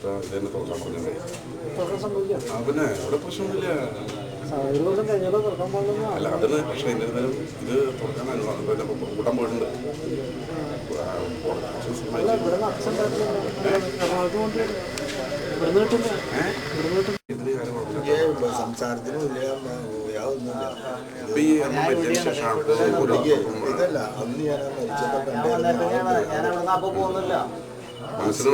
ഇതന്നെ തുറക്കാൻ പറഞ്ഞത്. പിന്നെ ഇവിടെ പ്രശ്നമൊന്നുമില്ല. അല്ല അതിന് പക്ഷേ എന്നിരുന്നാലും ഇത് തുറക്കാൻ കൂട്ടാൻ പോയിട്ടുണ്ട്. സംസാരത്തിനും ഇതല്ല അന്ന് ഞാൻ പോകുന്നില്ല. മനസ്സിന്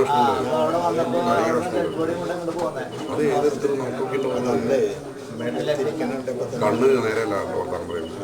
അത് ഏത് തരത്തിലും നമുക്കൊക്കെ കണ്ണ് നേരെയല്ല വർത്താനം പറയുന്നത്.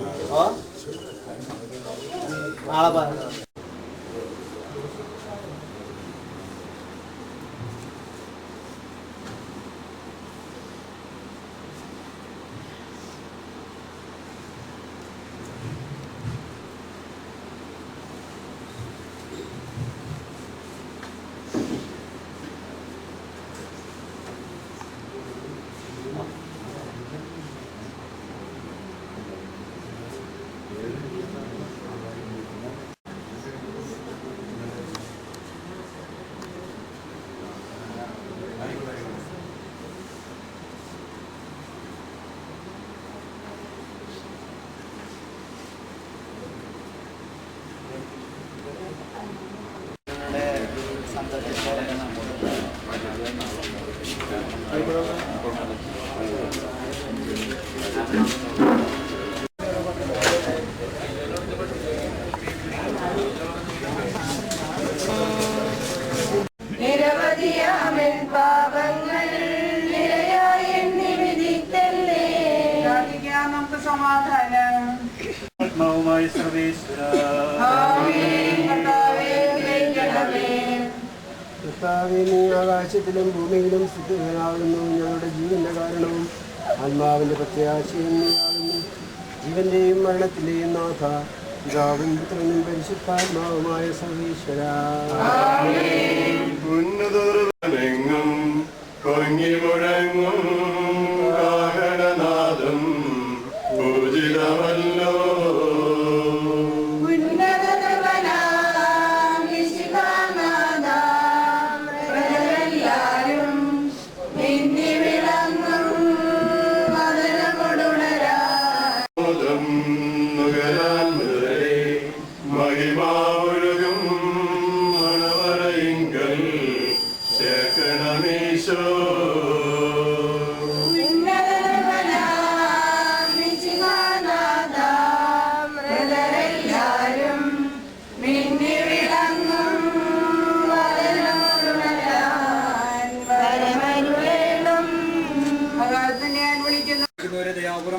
ആകാശത്തിലും ഭൂമിയിലും സ്ഥിതനാകുന്നു. ഞങ്ങളുടെ ജീവന്റെ കാരണവും ആത്മാവിന്റെ പ്രത്യാശയും നീയാകുന്നു. ജീവന്റെയും മരണത്തിന്റെയും നാഥ, പിതാവും പുത്രനും പരിശുദ്ധാത്മാവുമായ സർവീശ്വരാ.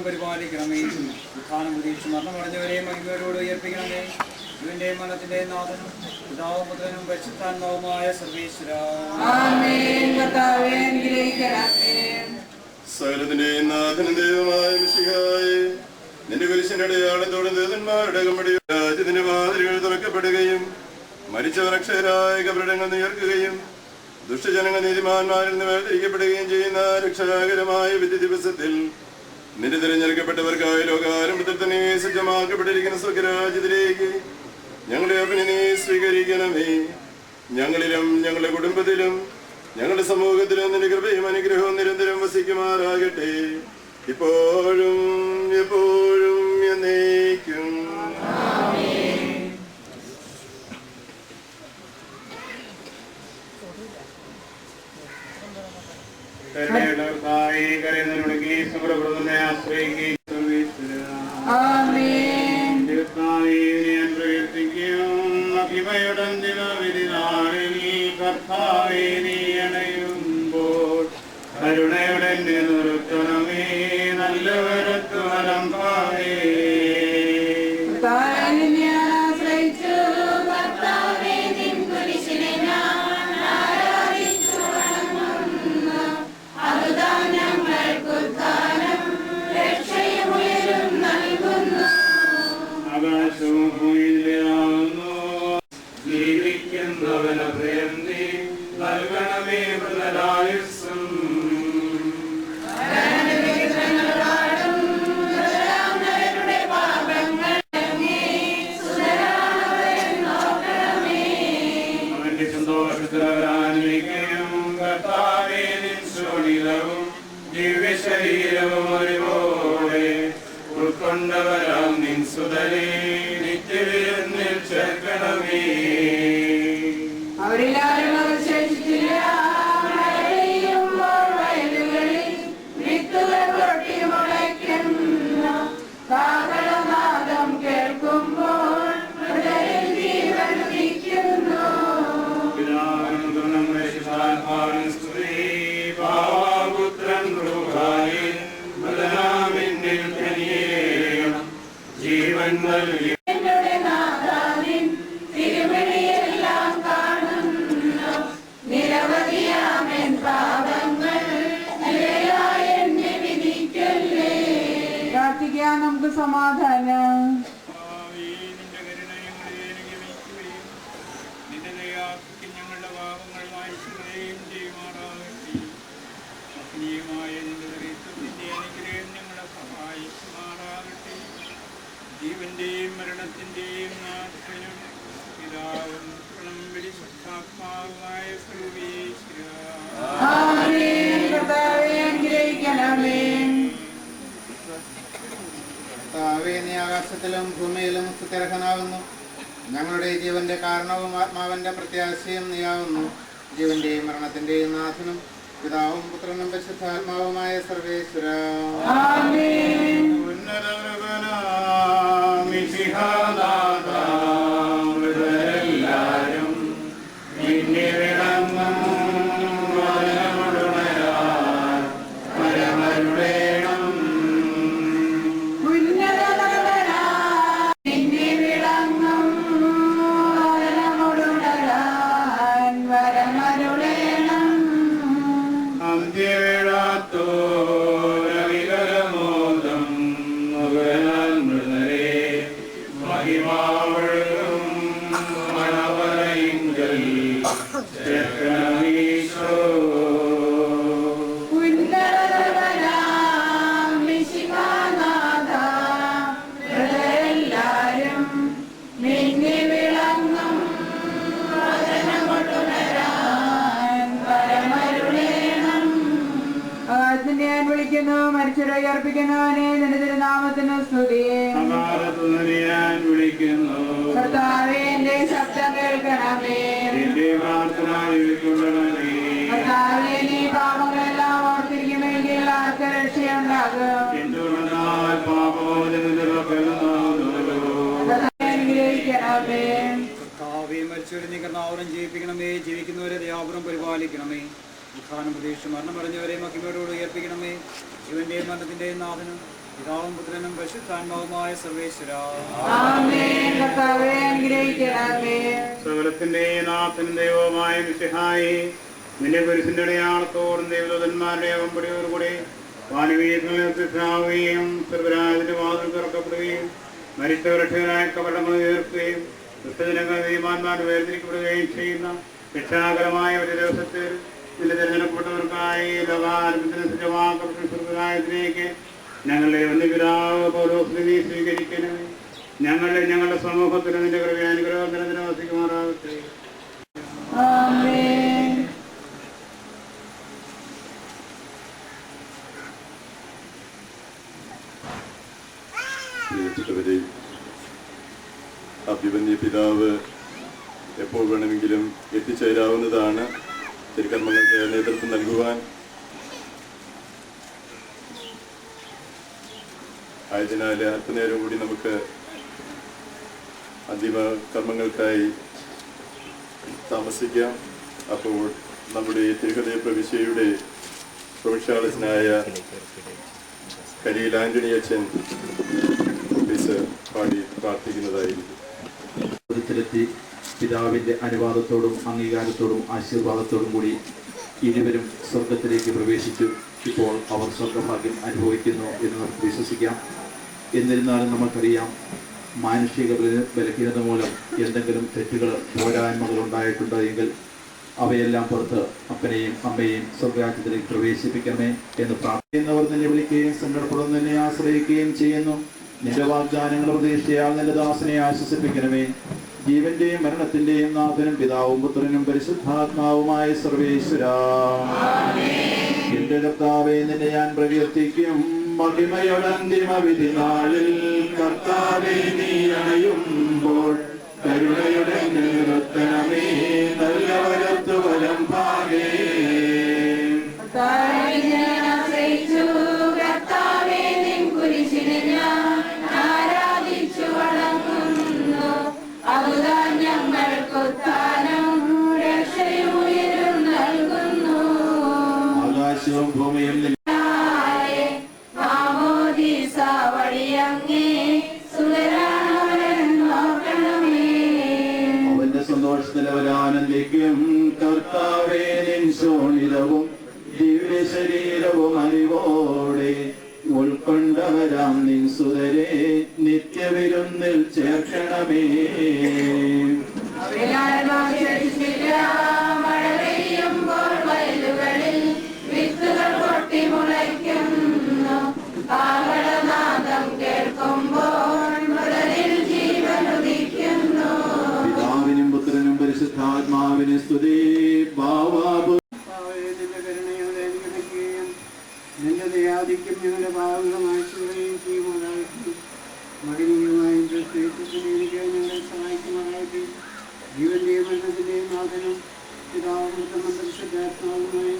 പരിപാലിക്കണമേ. ഉത്ഥാനം പ്രതീക്ഷിച്ച് മരണമടഞ്ഞവരെയും മഹിമയോട് ഉയർപ്പിക്കണമേ. ഇവന്റെ മരണത്തിന്റെ നാഥനും പിതാവും പുത്രനും പരിശുദ്ധാത്മാവുമായ സർവീശ്വരാ. സകലത്തിന്റെയും നാഥനും ദൈവമായ മിശിഹായേ, നിന്റെ കുരിശിന്റെ അടയാളത്തോടെ ദൂതന്മാരുടെ കമ്പടി രാജ്യത്തിന്റെ വാതിലുകൾ തുറക്കപ്പെടുകയും മരിച്ചവർ അക്ഷയരായ കബറിടങ്ങൾ ഉയർക്കുകയും ദുഷ്ടജനങ്ങൾ നീതിമാന്മാരിൽ നിന്ന് വേർതിരിക്കപ്പെടുകയും ചെയ്യുന്ന രക്ഷാകരമായ വിധി ദിവസത്തിൽ നിന്റെ തിരഞ്ഞെടുക്കപ്പെട്ടവർക്കായ ലോകാരംഭത്തിൽ തന്നെ സജ്ജമാക്കപ്പെട്ടിരിക്കുന്ന സ്വർഗരാജ്യത്തിലേക്ക് ഞങ്ങളുടെ അഭിനനെ സ്വീകരിക്കണമേ. ഞങ്ങളിലും ഞങ്ങളുടെ കുടുംബത്തിലും ഞങ്ങളുടെ സമൂഹത്തിലും നിന്റെ കൃപയും അനുഗ്രഹവും നിരന്തരം വസിക്കുമാറാകട്ടെ, ഇപ്പോഴും എപ്പോഴും എന്നേക്കും. കരുണയുടെ നിർത്തണമേ നല്ലവരത്തു വരം പാടേ. ഞങ്ങൾക്ക് ശരീരവും ഒരുപോലെ ഉൾക്കൊണ്ടവരാം നിൻ സുതനെ നിത്യവിരുന്നിൽ ചേർക്കണമേ. അവരിലാരും അവശേഷിച്ചില്ല. വയലുകളിൽ വിത്തുകൾ പൊട്ടി മുളയ്ക്കുന്നു. കാഹളനാദം കേൾക്കുമ്പോൾ ജീവൻ ഉദിക്കുന്നു. ജീവൻ നൽകി തിരുമണിയെല്ലാം കാണുന്നു. നിരവധിയാമൻ പാപങ്ങൾ നിരയായി എന്നെ വിധിക്കല്ലേ. പ്രാർത്ഥിക്കാം നമുക്ക് സമാധാനം. നിന്റെ കരുണ ഞങ്ങളെ അനുഗമിക്കുകയും നിന്റെ ദയാക്ക് ഞങ്ങളുടെ പാപങ്ങൾ വായിക്കുകയും ചെയ്യുമാറാകട്ടെ. മഹനീയമായ നിന്റെ ദൈവത്തിന്റെ അനുഗ്രഹം ഞങ്ങളെ സഹായിക്കുമാറാകട്ടെ. ജീവന്റെയും മരണത്തിന്റെയും നാഥനും പിതാവും പുത്രനും പരിശുദ്ധാത്മാവുമായ സർവ്വേശ്വരാ. ആമേൻ. കർത്താവേ അനുഗ്രഹിക്കണമേ. കർത്താവേ, നീ ആകാശത്തിലും ഭൂമിയിലും സ്തുത്യർഹനാകുന്നു. ഞങ്ങളുടെ ജീവന്റെ കാരണവും ആത്മാവിന്റെ പ്രത്യാശയും നീയാവുന്നു. ജീവന്റെയും മരണത്തിന്റെയും നാഥനും പിതാവും പുത്രനും പരിശുദ്ധാത്മാവുമായ സർവേശ്വരാ. ആമേൻ. എല്ലാരും നിന്നെ വിളങ്ങും പരമരുടേണം. നിന്നെ വിളങ്ങും വരമുടരാൻ വരമരുളേണം. അന്ത്യവേളാത്തോരവികരമോദം മുഖനാൽ മൃതരെ മഹിമാവഴും മണവരയിങ്കൽ ചേർക്കണമീശോ. ഉന്നതനാം മിശിഹാനാഥ, എല്ലാരും നിന്നെ വിളങ്ങും വചനമുടരാൻ വരമരുളേണം. ആകാശത്തിന്റെ ഞാൻ വിളിക്കുന്നു, മരിച്ചവരെ അർപ്പിക്കുന്നവനെ നിന്റെ തിരുനാമത്തിന് സ്തുതി. ഞാൻ വിളിക്കുന്നു, കർത്താവേ എന്റെ ശബ്ദം കേൾക്കണമേ. എന്റെ പ്രാർത്ഥന കേൾക്കണമേ. കർത്താവേ, നീ പാപങ്ങളെല്ലാം ഓർത്തിരിക്കുമെങ്കിൽ ആർക്ക് രക്ഷയുണ്ടാകും. എന്തുകൊണ്ടെന്നാൽ പാപമോചനത്തിലൊക്കെയുണ്ടാകുന്നു. അനുഗ്രഹിക്കണമേ. കർത്താവേ, മരിച്ചവരെ നീ കർത്താവരം ജീവിപ്പിക്കണമേ. ജീവിക്കുന്നവരെ ദയാപുരം പരിപാലിക്കണമേ. ഉത്ഥാനം പ്രതീക്ഷ മരണമടഞ്ഞവരെ മഹിമയോട് ഉയർപ്പിക്കണമേ. ജീവന്റെയും മരണത്തിന്റെയും നാഥനും പിതാവും പുത്രനും പരിശുദ്ധാത്മാവുമായ സർവേശ്വരാ. ആമേൻ. കർത്താവേ അനുഗ്രഹിക്കണമേ. സകലത്തിന്റെ നാഥനും ദൈവവുമായ മിശിഹായേ, നിന്റെ കുരിശിന്റെ അടയാളത്തോടും ദൈവദൂതന്മാരുടെ അകമ്പടിയോടുകൂടി വാനവീയങ്ങളിൽ പ്രത്യക്ഷമാവുകയും സർവരാജന്റെ വാതിൽ തുറക്കപ്പെടുകയും മരിച്ച രക്ഷകനായ കപടങ്ങൾ ഉയർത്തുകയും ദുഷ്ടജനങ്ങൾ നീതിമാന്മാർ വേർതിരിക്കപ്പെടുകയും ചെയ്യുന്ന രക്ഷാകരമായ ഒരു ദിവസത്തിൽ നിന്റെ തിരഞ്ഞെടുക്കപ്പെട്ടവർക്കായി ലോകാരംഭത്തിന് സജ്ജമാക്കപ്പെട്ട സ്വർഗരാജ്യത്തിലേക്ക് ഞങ്ങളുടെ വന്യപിതാവ് പൗലോസിനെ സ്വീകരിക്കണമേ. ഞങ്ങളുടെ സമൂഹത്തിന് നിന്റെ കൃപയാനുഗ്രഹത്തിന് വസിക്കുമാറാകട്ടെ. ആമേൻ. പ്രിയപ്പെട്ടവരെ, അഭിമന്യ പിതാവ് എപ്പോൾ വേണമെങ്കിലും എത്തിച്ചേരാവുന്നതാണ്. തിരുക്കർമ്മങ്ങൾക്ക് നേതൃത്വം നൽകുവാൻ ആയതിനാൽ അല്പനേരം കൂടി നമുക്ക് അന്തിമ കർമ്മങ്ങൾക്കായി താമസിക്കാം. അപ്പോൾ നമ്മുടെ തിരുഹൃദയ പ്രവിശ്യയുടെ പ്രൊവിൻഷ്യാലിസ്റ്റിനായ കരിയിൽ ആന്റണി അച്ഛൻ ഓഫീസ് പാടി പ്രാർത്ഥിക്കുന്നതായിരിക്കും. ത്തിലെത്തി പിതാവിൻ്റെ അനുവാദത്തോടും അംഗീകാരത്തോടും ആശീർവാദത്തോടും കൂടി ഇരുവരും സ്വർഗത്തിലേക്ക് പ്രവേശിച്ചു. ഇപ്പോൾ അവർ സ്വർഗഭാഗ്യം അനുഭവിക്കുന്നു എന്ന് നമുക്ക് വിശ്വസിക്കാം. എന്നിരുന്നാലും നമുക്കറിയാം, മാനുഷിക ബലഹീനത മൂലം എന്തെങ്കിലും തെറ്റുകൾ പോരായ്മകൾ ഉണ്ടായിട്ടുണ്ട് എങ്കിൽ അവയെല്ലാം പുറത്ത് അപ്പനെയും അമ്മയെയും സ്വർഗരാജ്യത്തിലേക്ക് പ്രവേശിപ്പിക്കണമേ എന്ന് പ്രാർത്ഥിക്കുന്നവർ നിന്നെ വിളിക്കുകയും സങ്കടപ്പെടുന്ന നിന്നെ ആശ്രയിക്കുകയും ചെയ്യുന്നു. നിന്റെ വാഗ്ദാനങ്ങൾ പ്രതീക്ഷയാൽ നിന്റെ ദാസനെ ആശ്വസിപ്പിക്കണമേ. ജീവന്റെയും മരണത്തിന്റെയും നാഥനും പിതാവും പുത്രനും പരിശുദ്ധാത്മാവുമായ സർവേശ്വരാ. എന്റെ കർത്താവേ, നിന്നെ ഞാൻ പ്രകീർത്തിക്കും മഹിമയുടെ അന്തിമ വിധി നാളിൽ. കർത്താവേ, നീ അണയുമ്പോൾ കരുണയുടെ നിർത്തനമേ, നല്ലവരത്തു വലം ഭാഗേ. കർത്താവേ, നിൻ കുരിശിനെ ഞാൻ ആരാധിച്ചു വണങ്ങുന്നു. അതുതാൻ ഞങ്ങൾക്കുത്താനും രക്ഷയും ഉയരും നൽകുന്നു. ആകാശവും ഭൂമിയും മാമോദീസ വഴിയങ്ങേ സുതരാണവരെന്നോർക്കണമേ. അവന്റെ സന്തോഷത്തിൽ അവരാനന്ദിക്കും. കർത്താവേ, നിൻ ശോണിതവും ദിവ്യ ശരീരവും അറിവോടെ ഉൾക്കൊണ്ടവരാം നിൻ സുതരെ നിത്യവിരുന്നിൽ ചേർക്കണമേ. മഴ പെയ്യുമ്പോൾ വയലുകളിൽ വിത്തുകൾ പൊട്ടി മുളയ്ക്കുന്നു. കാഹളനാദം കേൾക്കുമ്പോൾ മൃതരിൽ ജീവൻ ഉദിക്കുന്നു. പിതാവിനും പുത്രനും പരിശുദ്ധാത്മാവിന് സ്തുതി. ബാവാബു നിന്റെ ദയാധിക്യം ഞങ്ങളുടെ പാവങ്ങളെ മാറ്റുകയും ചെയ്യുമാറാകട്ടെ. മകനീയമായി എനിക്ക് ഞങ്ങളെ സഹായിക്കുമാറാകട്ടെ. ജീവന്റെയും മരണത്തിന്റെയും നാഥനും പിതാവും പുത്രനും പരിശുദ്ധാത്മാവുമായ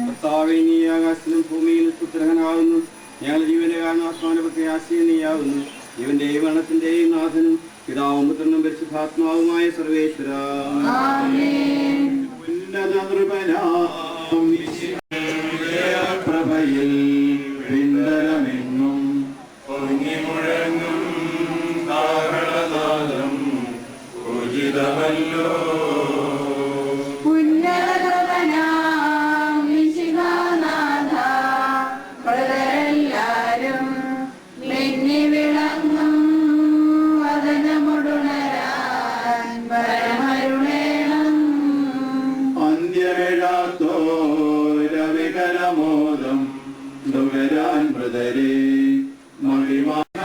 കർത്താവേ, നീ ആകാശത്തിലും ഭൂമിയിലും സുഗ്രഹനാകുന്നു. ഞങ്ങൾ ജീവന്റെ കാരണം ആത്മാവിന്റെ പ്രത്യാശയും നീയാകുന്നു. ജീവന്റെയും മരണത്തിന്റെയും നാഥനും പിതാവും പുത്രനും പരിശുദ്ധാത്മാവുമായ സർവേശ്വരാ. പ്രഭയിൽ പിണ്ടലമെങ്ങും പൊങ്ങിമുഴങ്ങും കാഹളനാദം ഉചിതമല്ലോ. എല്ലാരും മിന്നി വിളങ്ങും വദനമുടുണരാൻ വരമരുളേണം. അന്ത്യവിഴാത്തോരവികലമോദം നുകരാൻ മൃതരെ മഹിമാനാഥീശോ.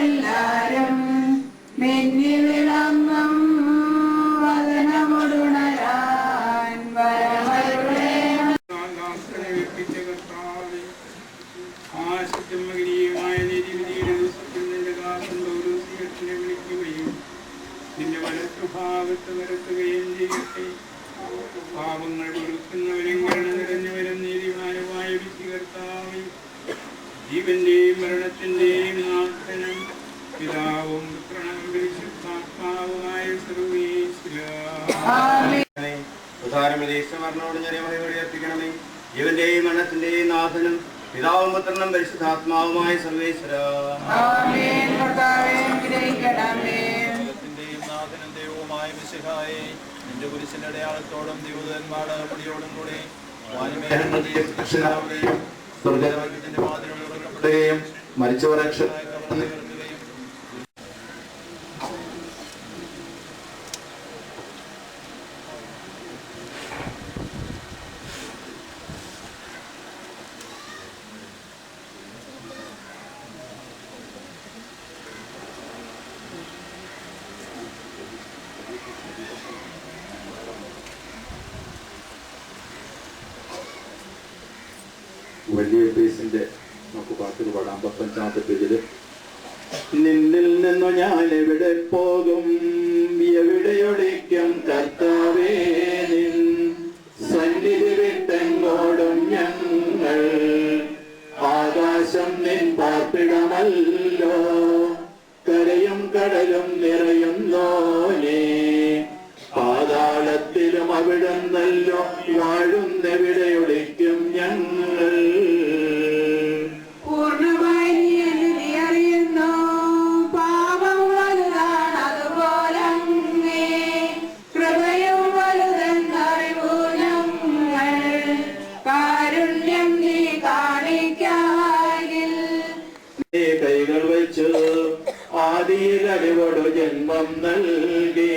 എല്ലാരും മിന്നി വിളങ്ങും വദനമുടുണരാൻ വരമരുളേണം. ആശുദ്ധമഗിരിയുമായ നീതിവിധിയുടെ ദിവസത്തിൽ നിന്റെ ദാസന്റെ സ്വീകരണത്തിനെ വിളിക്കുകയും നിന്റെ വലത്തുഭാഗത്ത് വരുത്തുകയും ചെയ്യട്ടെ. പാപങ്ങൾ പൊറുക്കുന്നവരും കരുണ നിറഞ്ഞവരും നീതിമാനുമായ വിധികർത്താവേ, ജീവന്റെയും മരണത്തിന്റെയും നാഥനും പിതാവും പുത്രനും പരിശുദ്ധാത്മാവുമായ സർവ്വേശ്വരാ. ഉദാരമരീശ്വരനോട് ഞാൻ മഹിമയർപ്പിക്കണമേ. ജീവന്റെയും മരണത്തിന്റെയും നാഥനും പിതാവും പുത്രനും പരിശുദ്ധാത്മാവുമായ സർവേശ്വരാ. നാഥനും ദൈവവുമായ മിശിഹായേ, നിന്റെ കുരിശിന്റെ അടയാളത്തോടും ദൈവദൂതന്മാരുടെ അകമ്പടിയോടും കൂടി സ്വർഗ്ഗരാജ്യത്തിന്റെ വാതിലുകൾ തുറക്കപ്പെടുകയും മരിച്ചവർ അക്ഷരായി വലിയ പേസിന്റെ നമുക്ക് പാട്ടുകൾ പാടാം. 55-ാമത്തെ പേജില് നിന്നിൽ നിന്നു ഞാൻ എവിടെ പോകും, എവിടെയൊളിക്കും കർത്താവേ, നിൻ സന്നിധി വിട്ടെങ്ങോടും ഞങ്ങൾ. ആകാശം നിൻ പാർപ്പിടമല്ലോ, കരയും കടലും നിറയുന്നോനേ. പാതാളത്തിലും അവിടുന്നല്ലോ വാഴുന്നെവിടെയൊളിക്കും ഞങ്ങൾ. പൂർണ്ണമായി നീ എന്നെ അറിയുന്നു, പാപം വലുതാണ് അതുപോലങ്ങേ, കൃപയും വലുതെന്നറിവു ഞങ്ങൾ. കാരുണ്യം നീ കാണിക്കാകിൽ കൈകൾ വെച്ച് ആദിയിൽ അടിവടു ജന്മം നൽകി.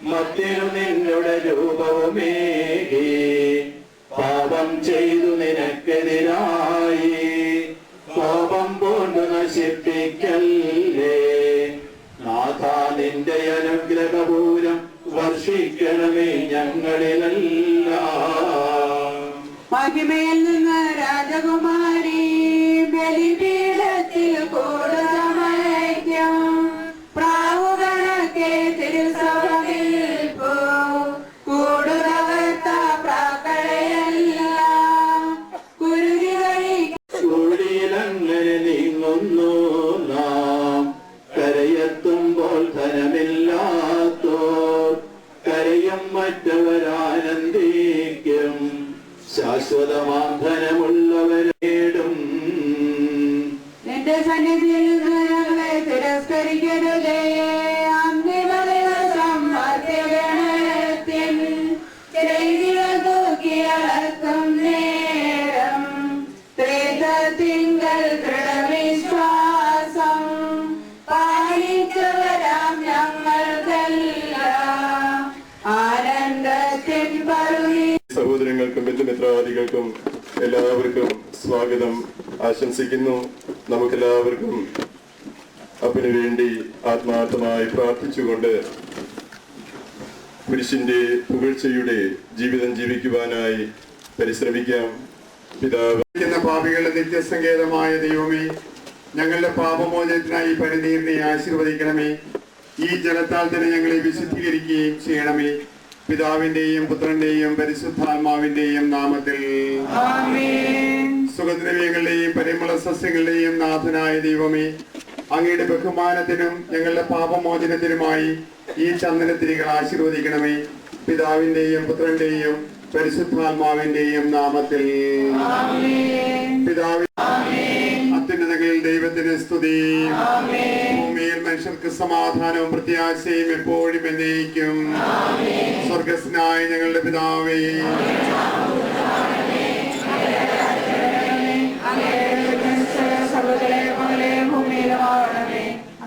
മത്തിനു നിന്നുടെ രൂപവുമേകി പാപം ചെയ്തു നിനക്കെതിരായി കോപം പൂണ്ടു നശിപ്പിക്കല്ലേ നാഥ നിന്റെ അനുഗ്രഹപൂരം വർഷിക്കണമേ ഞങ്ങളിലെല്ലാം. മഹിമയിൽ നിന്ന് രാജകുമാരി ബലിപീഠത്തിൽ കൂടുതമയ്ക്കും പ്രാവുകണക്കെ തിരുസഭയിൽ കൂടുതകർത്ത പ്രാക്കളയെല്ലാം കുരുതി കുഴിയിലങ്ങനെ നീങ്ങുന്നു നാം കരയെത്തുമ്പോൾ ധനമില്ലാത്തോർ കരയും മറ്റവരാനന്ദിക്കും ശാശ്വതമാം ധനമുള്ളവരേടും. നിന്റെ സന്നിധിയിൽ നിന്ന് ഞങ്ങളെ തിരസ്കരിക്കരുതേ. അന്തിമ ദിവസം മധ്യഗണത്തിൽ ചെയ്തികൾ തൂക്കിയളക്കും നേരം ത്രിത്വത്തിങ്കൽ ദൃഢവിശ്വാസം പാലിച്ചവരാം ഞങ്ങൾക്കെല്ലാം ആനന്ദത്തിൻ പറുതി. സഹോദരങ്ങൾക്കും ബന്ധുമിത്രാദികൾക്കും എല്ലാവർക്കും സ്വാഗതം ആശംസിക്കുന്നു. നമുക്കെല്ലാവർക്കും അപ്പന് വേണ്ടി ആത്മാർത്ഥമായി പ്രാർത്ഥിച്ചുകൊണ്ട് പുരുഷന്റെ പുകഴ്ചയുടെ ജീവിതം ജീവിക്കുവാനായി പരിശ്രമിക്കാം. പിതാവ് പാപികളുടെ നിത്യസങ്കേതമായ ദൈവമേ, ഞങ്ങളുടെ പാപമോചനത്തിനായി പരിനീറിനെ ആശീർവദിക്കണമേ. ഈ ജലത്താൽ തന്നെ ഞങ്ങളെ വിശുദ്ധീകരിക്കുകയും ചെയ്യണമേ. പിതാവിന്റെയും പുത്രന്റെയും പരിശുദ്ധാത്മാവിന്റെയും നാമത്തിൽ സുഗന്ധദ്രവ്യങ്ങളുടെയും പരിമള സസ്യങ്ങളുടെയും നാഥനായ ദൈവമേ, അങ്ങയുടെ ബഹുമാനത്തിനും ഞങ്ങളുടെ പാപമോചനത്തിനുമായി ഈ ചന്ദനത്തിരികൾ ആശീർവദിക്കണമേ. പിതാവിന്റെയും പുത്രന്റെയും പരിശുദ്ധാത്മാവിന്റെയും നാമത്തിൽ അത്യുന്നതങ്ങളിൽ ദൈവത്തിന് സ്തുതി. ഭൂമിയിൽ മനുഷ്യർക്ക് സമാധാനവും പ്രത്യാശയും എപ്പോഴും എന്നേക്കും. സ്വർഗസ്നായ ഞങ്ങളുടെ പിതാവേ,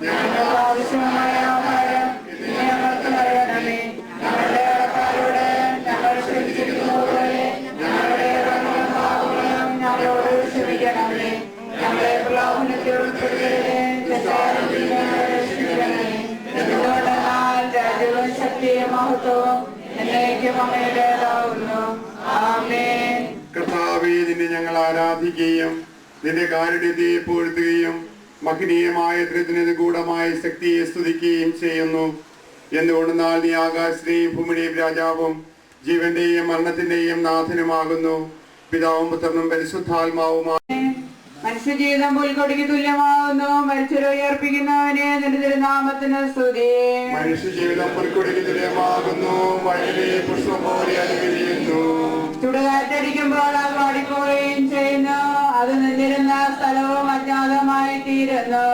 ഞങ്ങളുടെ ആവശ്യമായ ആഹാരം ഞങ്ങൾക്ക് നൽകണമേ. ഞങ്ങളുടെ കടക്കാരോട് ഞങ്ങൾ ക്ഷമിച്ചിരിക്കുന്നതുപോലെ ഞങ്ങളുടെ പാപങ്ങളും ഞങ്ങളോട് ക്ഷമിക്കണമേ. ഞങ്ങളെ പ്രലോഭനത്തിൽ ഉൾപ്പെടുത്തരുതേ, ദുഷ്ടാരൂപിയിൽ നിന്ന് രക്ഷിക്കണമേ. എന്തുകൊണ്ടെന്നാൽ രാജ്യവും ശക്തിയും മഹത്വവും എന്നേക്കും അങ്ങയുടേതാകുന്നു. ആമേൻ. കർത്താവേ, നിന്നെ ഞങ്ങൾ ആരാധിക്കുകയും നിന്റെ കാരുണ്യത്തെ പുകഴ്ത്തുകയും മഹനീയമായ ത്രിത്വത്തിന് ഗൂഢമായ ശക്തിയെ സ്തുതിക്കുകയും ചെയ്യുന്നു. എന്തുകൊണ്ടെന്നാൽ നീ ആകാശത്തെയും ഭൂമിയുടെയും രാജാവും ജീവന്റെയും മരണത്തിന്റെയും നാഥനുമാകുന്നു. പിതാവും പുത്രനും പരിശുദ്ധാത്മാവുമായി മനുഷ്യജീവിതം പുൽക്കൊടിക്ക് തുല്യമാകുന്നു. മരിച്ചവരെ ഉയർപ്പിക്കുന്നവനെ നിന്റെ തിരുനാമത്തിന് സ്തുതി. മനുഷ്യജീവിതം പുൽക്കൊടിക്ക് തുല്യമാകുന്നു. വഴിയിലെ പുഷ്പം പോലെ അനുകരിയുന്നു. ചുടുകാറ്റടിക്കുമ്പോൾ അത് പാടിപ്പോവുകയും ചെയ്യുന്നു. അത് നിന്നിരുന്ന സ്ഥലവും അജ്ഞാതമായി തീരുന്നു.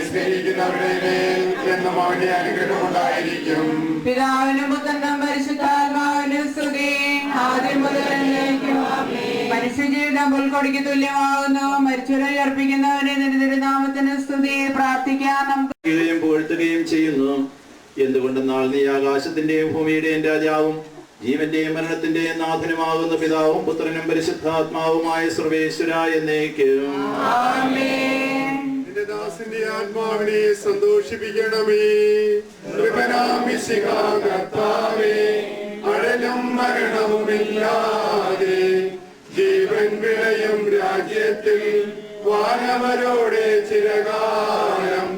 സ്നേഹിക്കുന്നവരുടെ മേൽ എന്നും അവന്റെ അനുഗ്രഹം ഉണ്ടായിരിക്കും. പിതാവിനും പുത്രനും പരിശുദ്ധാത്മാവിനും സ്തുതി. ആദ്യം മുതൽ എന്നേക്കും. മനുഷ്യജീവിതം പുൽക്കൊടിക്ക് തുല്യമാകുന്നു. മരിച്ചവരെ ഉയർപ്പിക്കുന്നവനെ നിന്റെ തിരുനാമത്തിന് സ്തുതി. പ്രാർത്ഥിക്കാൻ നമുക്ക് പുകഴ്ത്തുകയും ചെയ്യുന്നു. എന്തുകൊണ്ടെന്നാൽ നീ ആകാശത്തിന്റെയും ഭൂമിയുടെയും രാജാവും ജീവന്റെയും മരണത്തിന്റെയും നാഥനുമാകുന്ന പിതാവും പുത്രനും പരിശുദ്ധാത്മാവുമായ സർവേശ്വര എന്നേക്കും. നിന്റെ ദാസന്റെ ആത്മാവിനെ സന്തോഷിപ്പിക്കണമേ. കർത്താവേ, അഴലും മരണവുമില്ലാതെ ജീവൻ വിളയും രാജ്യത്തിൽ വാനവരോടെ ചിരകാലം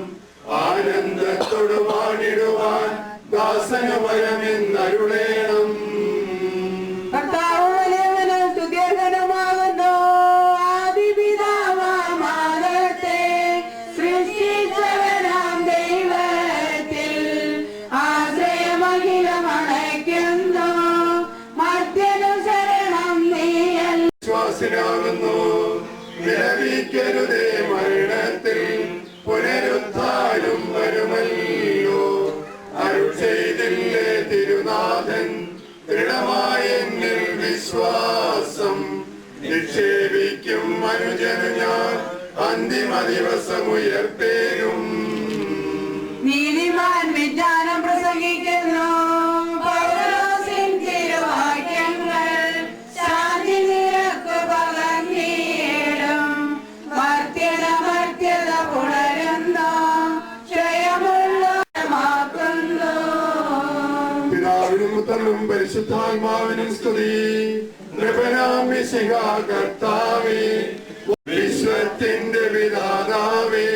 ആനന്ദത്തോട് വാണിടുവാൻ ദാസന വരമെന്നരുളേണം. കർത്താവ് വലിയവനും സ്തുത്യർഹനുമാകുന്നു. ആദിപിതാവാമാകട്ടെ സൃഷ്ടിച്ചവനാം ദൈവത്തിൽ ആശ്രയമഖിലമണയ്ക്കുന്നു. മർത്യനു ശരണം നീയൽ വിശ്വാസിനാകുന്നു. വിലപിക്കരുതേ, മരണത്തിൽ പുനരുദ്ധാനം വരുമല്ലോ. അരുൾ ചെയ്തില്ലേ തിരുനാഥൻ, ദൃഢമായ എന്നിൽ വിശ്വാസം നിക്ഷേപിക്കും മനുജനു ഞാൻ അന്തിമ ദിവസം ഉയർപ്പേരും. നീതിമാൻ വിജ്ഞാനം പ്രസംഗിക്കുന്നു. മർത്യത പുണരുന്നു ക്ഷയമുള്ളമാക്കുന്നു. പിതാവിനും പുത്രനും പരിശുദ്ധാത്മാവിനും സ്തുതി. നൃപനാം മിശിഹാ കർത്താവേ, വിശ്വത്തിന്റെ വിധാതാവേ,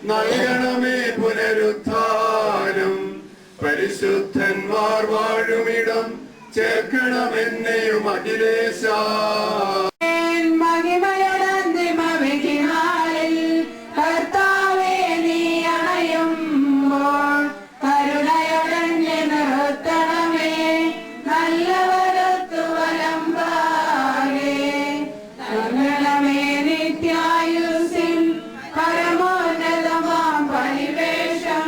നൽകണമേ പുനരുദ്ധാനം. പരിശുദ്ധന്മാർ വാഴുമിടം ചേർക്കണമെന്നെയും അഖിലേശ. മഹിമയുടെ അന്തിമ വിധിനാളിൽ കർത്താവേ നീ അണയുമ്പോൾ കരുണയോടെ നിർത്തണമേ നല്ലവരത്തു വലമ്പാകെ നൽകണമേ നിത്യായുസിൽ പരമോന്നതമാം പരിവേഷം.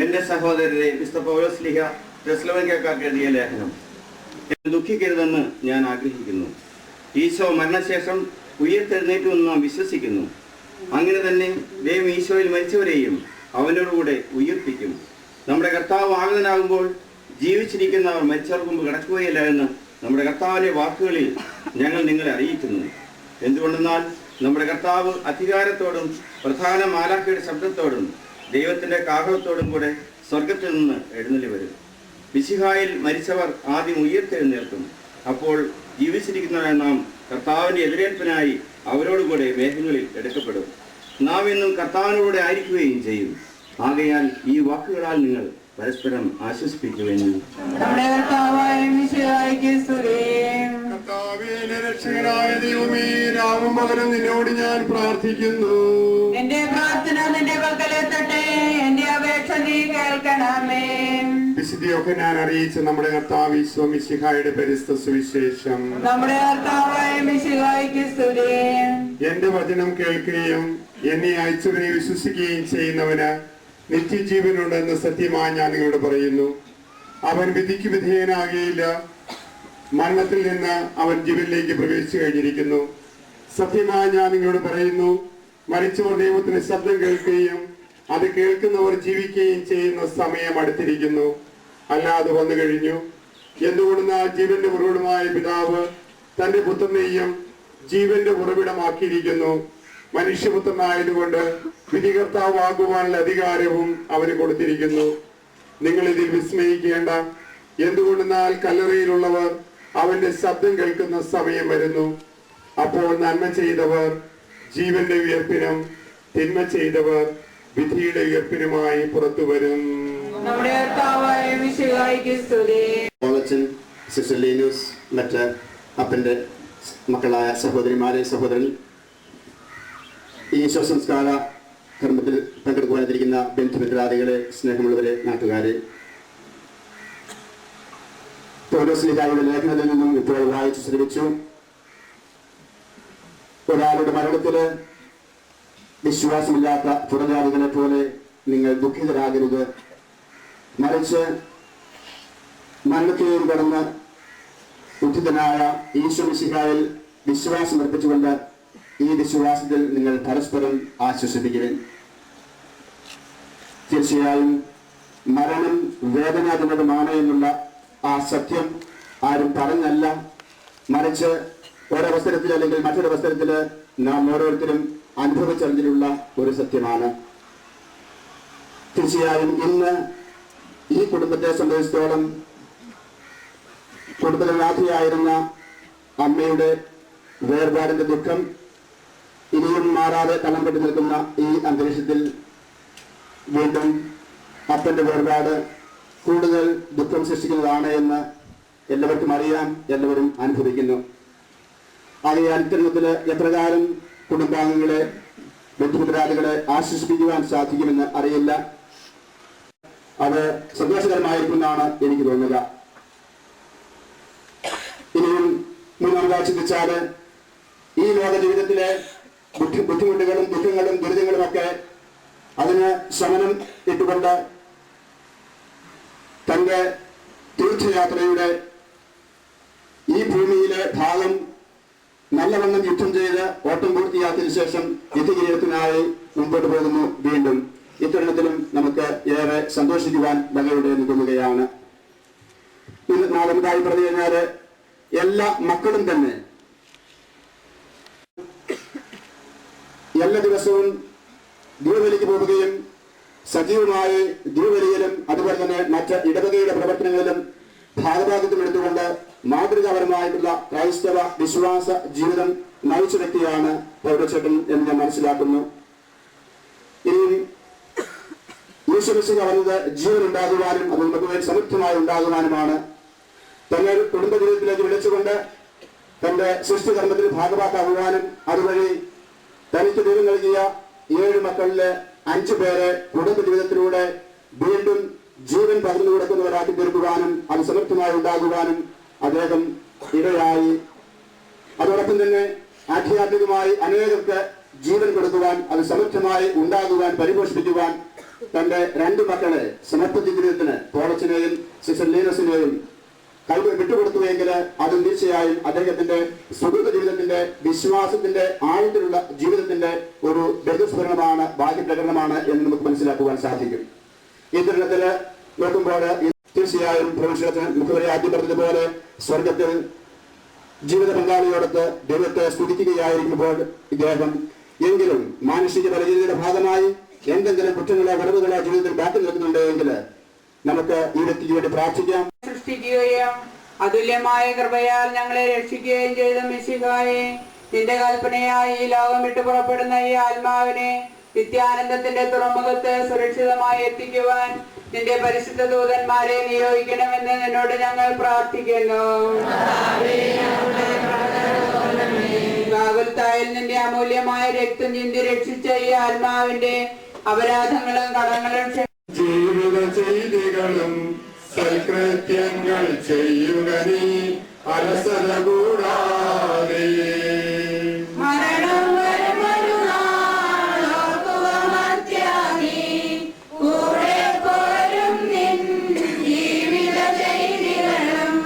എന്റെ സഹോദരരെ, വിശുദ്ധ പൗലോസ്ലീഹ തെസ്സലോനിക്കക്കാർക്ക് എഴുതിയ ലേഖനം. ദുഃഖിക്കരുതെന്ന് ഞാൻ ആഗ്രഹിക്കുന്നു. ഈശോ മരണശേഷം ഉയർത്തെഴുന്നേറ്റു എന്ന് നാം വിശ്വസിക്കുന്നു. അങ്ങനെ തന്നെ ദൈവം ഈശോയിൽ മരിച്ചവരെയും അവനോടുകൂടെ ഉയർപ്പിക്കും. നമ്മുടെ കർത്താവ് ആഗതനാകുമ്പോൾ ജീവിച്ചിരിക്കുന്നവർ മരിച്ചവർക്ക് മുമ്പ് കിടക്കുകയില്ല എന്ന് നമ്മുടെ കർത്താവിന്റെ വാക്കുകളിൽ ഞങ്ങൾ നിങ്ങളെ അറിയിക്കുന്നു. എന്തുകൊണ്ടെന്നാൽ നമ്മുടെ കർത്താവ് അധികാരത്തോടും പ്രധാന മാലാഖയുടെ ശബ്ദത്തോടും ദൈവത്തിന്റെ കാഹളത്തോടും കൂടെ സ്വർഗത്തിൽ നിന്ന് എഴുന്നള്ളി വരും. മിശിഹായിൽ മരിച്ചവർ ആദ്യം ഉയർത്തെഴുന്നേൽക്കും. അപ്പോൾ ജീവിച്ചിരിക്കുന്നവരെ നാം കർത്താവിന്റെ എതിരേൽപ്പിനായി അവരോടുകൂടെ മേഘങ്ങളിൽ എടുക്കപ്പെടും. നാം എന്നും കർത്താവിനോടെ ആയിരിക്കുകയും ചെയ്യും. ആകയാൽ ഈ വാക്കുകളാൽ നിങ്ങൾ പരസ്പരം ആശ്വസിപ്പിക്കുമെന്ന്. രക്ഷകനായ ദൈവമേ, രാവും പകലും നിന്നോട് ഞാൻ പ്രാർത്ഥിക്കുന്നു. എന്റെ പ്രാർത്ഥന നിന്റെ പക്കലെത്തട്ടെ, എന്റെ അപേക്ഷ നീ കേൾക്കണമേ. വിശുദ്ധിയൊക്കെ ഞാൻ അറിയിച്ച നമ്മുടെ കർത്താവ് ഈശോ മിശിഹായുടെ പരിശുദ്ധ സുവിശേഷം. നമ്മുടെ കർത്താവായ മിശിഹായ്ക്ക് സ്തുതി. എന്റെ വചനം കേൾക്കുകയും എന്നെ അയച്ചവനെ വിശ്വസിക്കുകയും ചെയ്യുന്നവന് നിത്യജീവനുണ്ടെന്ന് സത്യമായി ഞാൻ നിങ്ങളോട് പറയുന്നു. അവൻ വിധിക്ക് വിധേയനാകുകയില്ല. മരണത്തിൽ നിന്ന് അവൻ ജീവനിലേക്ക് പ്രവേശിച്ചു കഴിഞ്ഞിരിക്കുന്നു. സത്യമായി ഞാൻ നിങ്ങളോട് പറയുന്നു, മരിച്ചവർ ദൈവത്തിന്റെ ശബ്ദം കേൾക്കുകയും അത് കേൾക്കുന്നവർ ജീവിക്കുകയും ചെയ്യുന്ന സമയം അടുത്തിരിക്കുന്നു. അല്ലാതെ വന്നു കഴിഞ്ഞു. എന്തുകൊണ്ടെന്നാൽ ജീവന്റെ ഉറവിടമായ പിതാവ് തന്റെ പുത്രനെയും ജീവന്റെ ഉറവിടമാക്കിയിരിക്കുന്നു. മനുഷ്യപുത്രനായതുകൊണ്ട് വിധികർത്താവാകുവാനുള്ള അധികാരവും അവന് കൊടുത്തിരിക്കുന്നു. നിങ്ങൾ ഇതിൽ വിസ്മയിക്കേണ്ട. എന്തുകൊണ്ടെന്നാൽ കല്ലറയിലുള്ളവർ അവന്റെ ശബ്ദം കേൾക്കുന്ന സമയം വരുന്നു. അപ്പോൾ നന്മ ചെയ്തവർ ജീവന്റെ ഉയർപ്പിനും തിന്മ ചെയ്തവർ വിധിയുടെ ഉയർപ്പിനുമായി പുറത്തു വരും. നമ്മുടെ കർത്താവായ മിശിഹായ്ക്ക് സ്തുതി. സിസ്റ്റർ ലീനൂസ്, മറ്റ് അപ്പന്റെ മക്കളായ സഹോദരിമാരെ, സഹോദരൻ, ഈ ശവസംസ്കാര കർമ്മത്തിൽ പങ്കെടുക്കുവാനിരിക്കുന്ന ബന്ധുമിത്രാദികളെ, സ്നേഹമുള്ളവരെ, നാട്ടുകാരെ, പൗലോസ്ലീഹായുടെ ലേഖനത്തിൽ നിന്നും ഇപ്പോൾ വായിച്ചു ശ്രമിച്ചു. ഒരാളുടെ മരണത്തില് വിശ്വാസമില്ലാത്ത പുറജാതികളെ പോലെ നിങ്ങൾ ദുഃഖിതരാകരുത്. മറിച്ച് മരണത്തെയും കടന്ന് ഉദ്ധിതനായ ഈശോ മിശിഹായിൽ വിശ്വാസം അർപ്പിച്ചുകൊണ്ട് ഈ വിശ്വാസത്തിൽ നിങ്ങൾ പരസ്പരം ആശ്വസിപ്പിക്കുവിൻ. തീർച്ചയായും മരണം വേദനാജനകമാണ് എന്നുള്ള ആ സത്യം ആരും പറഞ്ഞല്ല, മറിച്ച് ഒരവസരത്തിൽ അല്ലെങ്കിൽ മറ്റൊരവസരത്തിൽ നാം ഓരോരുത്തരും അനുഭവിച്ചറിഞ്ഞിട്ടുള്ള ഒരു സത്യമാണ്. തീർച്ചയായും ഇന്ന് ഈ കുടുംബത്തെ സംബന്ധിച്ചിടത്തോളം കുടുംബനാഥിയായിരുന്ന അമ്മയുടെ വേർപാടിന്റെ ദുഃഖം ഇനിയും മാറാതെ തളംപെട്ട് നിൽക്കുന്ന ഈ അന്തരീക്ഷത്തിൽ വീണ്ടും അപ്പന്റെ വേർപാട് കൂടുതൽ ദുഃഖം സൃഷ്ടിക്കുന്നതാണ് എന്ന് എല്ലാവർക്കും അറിയാം, എല്ലാവരും അനുഭവിക്കുന്നു. ആകയാൽ ഇത്തരണത്തില് എപ്രകാരം കുടുംബാംഗങ്ങളെ, ബന്ധുമിത്രാദികളെ ആശ്വസിപ്പിക്കുവാൻ സാധിക്കുമെന്ന് അറിയില്ല. അത് സന്തോഷകരമായിരിക്കുമെന്നാണ് എനിക്ക് തോന്നുക. ഇനിയും മുന്നോട്ട് ചിന്തിച്ചാല് ഈ ലോക ജീവിതത്തിലെ ബുദ്ധിമുട്ടുകളും ദുഃഖങ്ങളും ദുരിതങ്ങളും ഒക്കെ അതിന് ശമനം ഇട്ടുകൊണ്ട് തന്റെ തീർത്ഥയാത്രയുടെ ഈ ഭൂമിയിലെ ഭാഗം നല്ലവണ്ണം യുദ്ധം ചെയ്ത് ഓട്ടം പൂർത്തിയാക്കിയതിനു ശേഷം നിത്യകിരീടത്തിനായി മുമ്പോട്ട് പോകുന്നു. വീണ്ടും ഇത്തരണത്തിലും നമുക്ക് ഏറെ സന്തോഷിക്കുവാൻ വകയുടെ നിൽക്കുകയാണ്. ഇന്ന് നാളെന്തായി പറഞ്ഞു കഴിഞ്ഞാല് എല്ലാ മക്കളും തന്നെ എല്ലാ ദിവസവും ദീപവലിക്ക് പോവുകയും സജീവമായി ദീപവലിയിലും അതുപോലെ തന്നെ മറ്റ് ഇടവകയുടെ പ്രവർത്തനങ്ങളിലും ഭാഗഭാഗിത്വം എടുത്തുകൊണ്ട് മാതൃകാപരമായിട്ടുള്ള ക്രൈസ്തവ വിശ്വാസ ജീവിതം നയിച്ച വ്യക്തിയാണ് പൗരച്ചേട്ടൻ എന്ന് ഞാൻ മനസ്സിലാക്കുന്നു. ഇനിയും ഈശ്വരസിംഗ് പറഞ്ഞത് ജീവൻ ഉണ്ടാകുവാനും അത് നമുക്ക് സമൃദ്ധമായി ഉണ്ടാകുവാനുമാണ്. തന്നെ കുടുംബ ജീവിതത്തിലേക്ക് വിളിച്ചുകൊണ്ട് തന്റെ സൃഷ്ടികർമ്മത്തിന് ഭാഗമാക്കാകുവാനും അതുവഴി തനിക്ക് ദൈവം നൽകിയ 7 മക്കളിലെ 5 പേരെ കുടുംബ ജീവിതത്തിലൂടെ വീണ്ടും ജീവൻ പകർന്നു കൊടുക്കുന്നവരാക്കി തീർക്കുവാനും അത് സമൃദ്ധമായി ഉണ്ടാകുവാനും അദ്ദേഹം ഇടയായി. അതോടൊപ്പം തന്നെ ആധ്യാത്മികമായി അനേകർക്ക് ജീവൻ കൊടുക്കുവാൻ അത് സമൃദ്ധമായി ഉണ്ടാകുവാൻ പരിപോഷിപ്പിക്കുവാൻ തന്റെ 2 മക്കളെ സമർപ്പിച്ച ജീവിതത്തിന് പോളച്ചിനെയും സിസ്റ്റർ ലീനസിനെയും വിട്ടുകൊടുത്തുവെങ്കിൽ അതും തീർച്ചയായും അദ്ദേഹത്തിന്റെ സുഹൃത്ത ജീവിതത്തിന്റെ വിശ്വാസത്തിന്റെ ആഴത്തിലുള്ള ജീവിതത്തിന്റെ ഒരു ബഹുസ്ഫുരണമാണ്, ഭാഗ്യപ്രകടനമാണ് എന്ന് നമുക്ക് മനസ്സിലാക്കുവാൻ സാധിക്കും. ഈ തരുണത്തില് നോക്കുമ്പോൾ തീർച്ചയായും മുഖവരെ ആദ്യം പറഞ്ഞതുപോലെ സ്വർഗത്തിൽ ജീവിത പങ്കാളിയോടൊത്ത് ദൈവത്തെ സ്തുതിക്കുകയായിരിക്കുമ്പോൾ ഇദ്ദേഹം എങ്കിലും മാനുഷിക പരിചയയുടെ ഭാഗമായി എന്തെങ്കിലും കുറ്റങ്ങളോ കുറവുകളോ ജീവിതത്തിൽ ബാക്കി നിൽക്കുന്നുണ്ടെങ്കിൽ നമുക്ക് ഈ വ്യക്തിക്ക് വേണ്ടി പ്രാർത്ഥിക്കാം. സൃഷ്ടിക്കുകയും അതുല്യമായ കൃപയാൽ ഞങ്ങളെ രക്ഷിക്കുകയും ചെയ്ത മിശിഹായെ, നിന്റെ കൽപ്പനയായി ഈ ലോകം വിട്ടു പുറപ്പെടുന്ന ഈ ആത്മാവിനെ നിത്യാനന്ദത്തിന്റെ തുറമുഖത്ത് സുരക്ഷിതമായി എത്തിക്കുവാൻ നിന്റെ പരിശുദ്ധ ദൂതന്മാരെ നിയോഗിക്കണമെന്ന് നിന്നോട് ഞങ്ങൾ പ്രാർത്ഥിക്കുന്നു. ഗാഗുൽത്തായിൽ നിന്റെ അമൂല്യമായ രക്തം ചിന്തി രക്ഷിച്ച ഈ ആത്മാവിന്റെ അപരാധങ്ങളും കടങ്ങളും ജീവിത ചെയ്തികളും സൽകൃത്യങ്ങൾ ചെയ്യുക നീ അലസത കൂടാതെ. മരണം വരുമൊരു നാളോർക്കുക മർത്യാനീ, കൂടെ പോരും നിൻ ജീവിത ചെയ്തികളും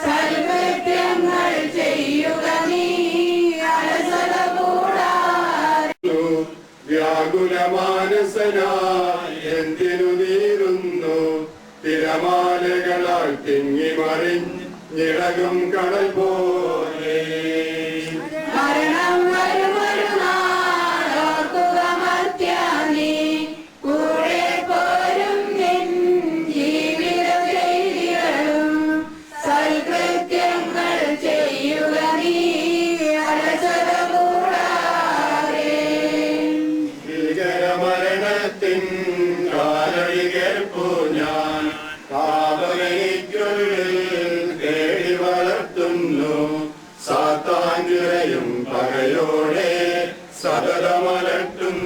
സൽകൃത്യങ്ങൾ ചെയ്യുക നീ അലസത കൂടാതെ. വ്യാകുലമാനസനായി എന്തിനു നീറുന്നു, തിരമാലകളാൽ തിങ്ങി മറിഞ്ഞിളകും കടൽ പോലെ. മരണം വരുമൊരു നാളോർക്കുക മർത്യാനീ, കൂടെ പോരും നിൻ ജീവിത ചെയ്തികളും സൽകൃത്യങ്ങൾ ചെയ്യുക നീ അലസത കൂടാതെ. ഭീകരമരണത്തിൻ കാലടി കേൾപ്പു ഞാൻ പാപമെനിക്കുള്ളിൽ തേടി വളർത്തുന്നു, സാത്താൻ പകയോടെ സതതമലട്ടുന്നു.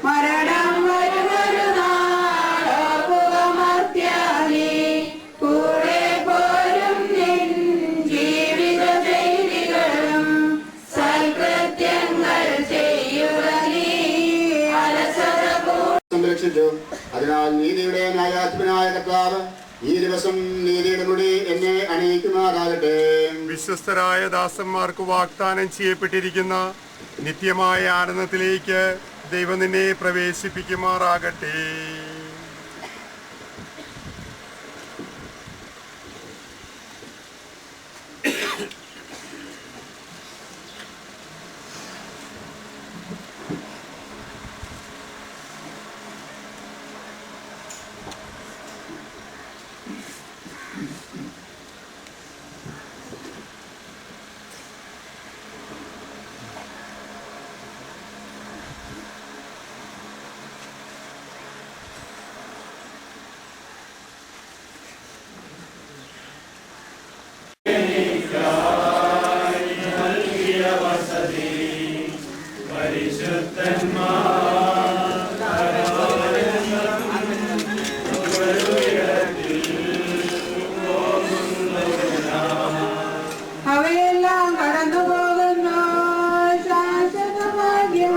മരണം വരുമൊരു നാളോർക്കുക മർത്യാനീ, കൂടെ പോരും നിൻ ജീവിത ചെയ്തികളും സൽകൃത്യങ്ങൾ ചെയ്യുക നീ അലസത സംരക്ഷിച്ചു. അതിനാൽ നീതിയുടെ ന്യായാധിപനായ കർത്താവ് ഈ ദിവസം നീതിയുടെ മുടി എന്നെ അണിയിക്കുമാറാകട്ടെ. വിശ്വസ്തരായ ദാസന്മാർക്ക് വാഗ്ദാനം ചെയ്യപ്പെട്ടിരിക്കുന്ന നിത്യമായ ആനന്ദത്തിലേക്ക് ദൈവം നിന്നെ പ്രവേശിപ്പിക്കുമാറാകട്ടെ. അവയെല്ലാം കടന്നു പോകുന്നു ശാശ്വത ഭാഗ്യം.